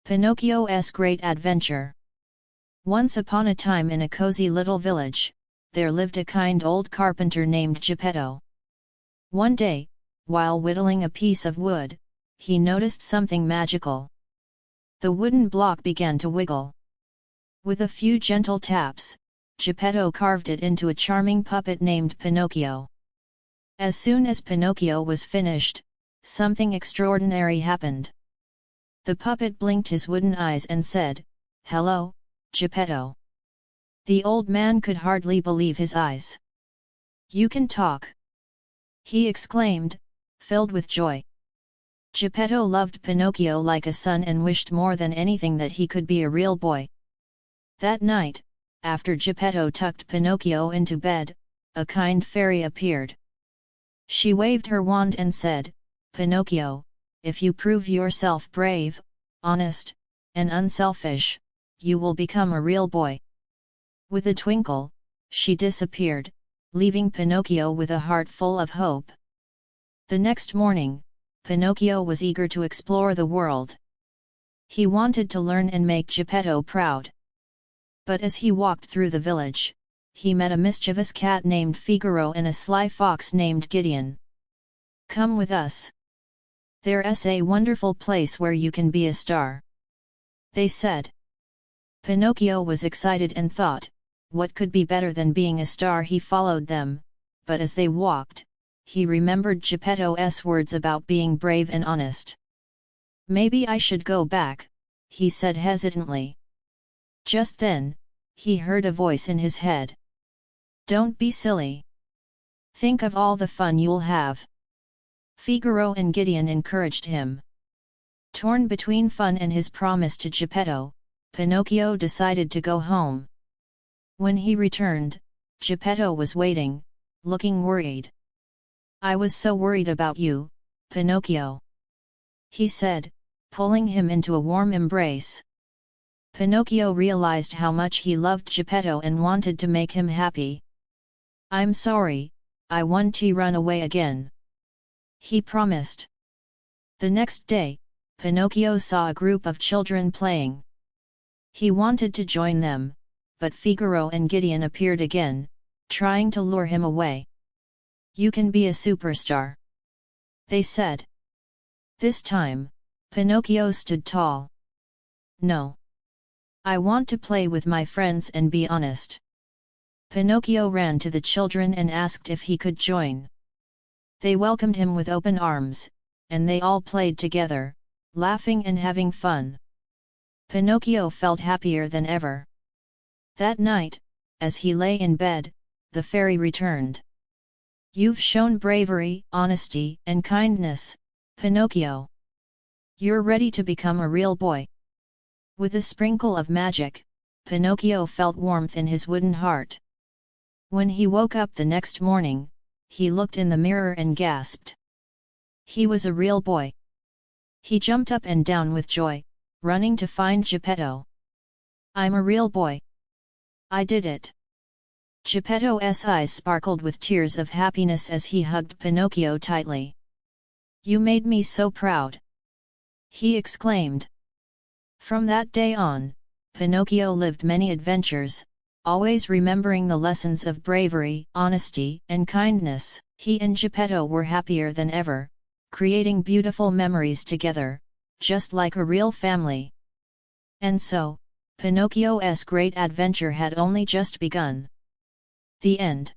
Pinocchio's Great Adventure. Once upon a time in a cozy little village, there lived a kind old carpenter named Geppetto. One day, while whittling a piece of wood, he noticed something magical. The wooden block began to wiggle. With a few gentle taps, Geppetto carved it into a charming puppet named Pinocchio. As soon as Pinocchio was finished, something extraordinary happened. The puppet blinked his wooden eyes and said, "Hello, Geppetto." The old man could hardly believe his eyes. "You can talk!" he exclaimed, filled with joy. Geppetto loved Pinocchio like a son and wished more than anything that he could be a real boy. That night, after Geppetto tucked Pinocchio into bed, a kind fairy appeared. She waved her wand and said, "Pinocchio, if you prove yourself brave, honest, and unselfish, you will become a real boy." With a twinkle, she disappeared, leaving Pinocchio with a heart full of hope. The next morning, Pinocchio was eager to explore the world. He wanted to learn and make Geppetto proud. But as he walked through the village, he met a mischievous cat named Figaro and a sly fox named Gideon. "Come with us. There's a wonderful place where you can be a star," they said. Pinocchio was excited and thought, what could be better than being a star? He followed them, but as they walked, he remembered Geppetto's words about being brave and honest. "Maybe I should go back," he said hesitantly. Just then, he heard a voice in his head. "Don't be silly. Think of all the fun you'll have." Figaro and Gideon encouraged him. Torn between fun and his promise to Geppetto, Pinocchio decided to go home. When he returned, Geppetto was waiting, looking worried. "I was so worried about you, Pinocchio," he said, pulling him into a warm embrace. Pinocchio realized how much he loved Geppetto and wanted to make him happy. "I'm sorry, I want to run away again," he promised. The next day, Pinocchio saw a group of children playing. He wanted to join them, but Figaro and Gideon appeared again, trying to lure him away. "You can be a superstar," they said. This time, Pinocchio stood tall. "No. I want to play with my friends and be honest." Pinocchio ran to the children and asked if he could join. They welcomed him with open arms, and they all played together, laughing and having fun. Pinocchio felt happier than ever. That night, as he lay in bed, the fairy returned. "You've shown bravery, honesty, and kindness, Pinocchio. You're ready to become a real boy." With a sprinkle of magic, Pinocchio felt warmth in his wooden heart. When he woke up the next morning, he looked in the mirror and gasped. He was a real boy. He jumped up and down with joy, running to find Geppetto. "I'm a real boy. I did it." Geppetto's eyes sparkled with tears of happiness as he hugged Pinocchio tightly. "You made me so proud!" he exclaimed. From that day on, Pinocchio lived many adventures, always remembering the lessons of bravery, honesty, and kindness. He and Geppetto were happier than ever, creating beautiful memories together, just like a real family. And so, Pinocchio's great adventure had only just begun. The end.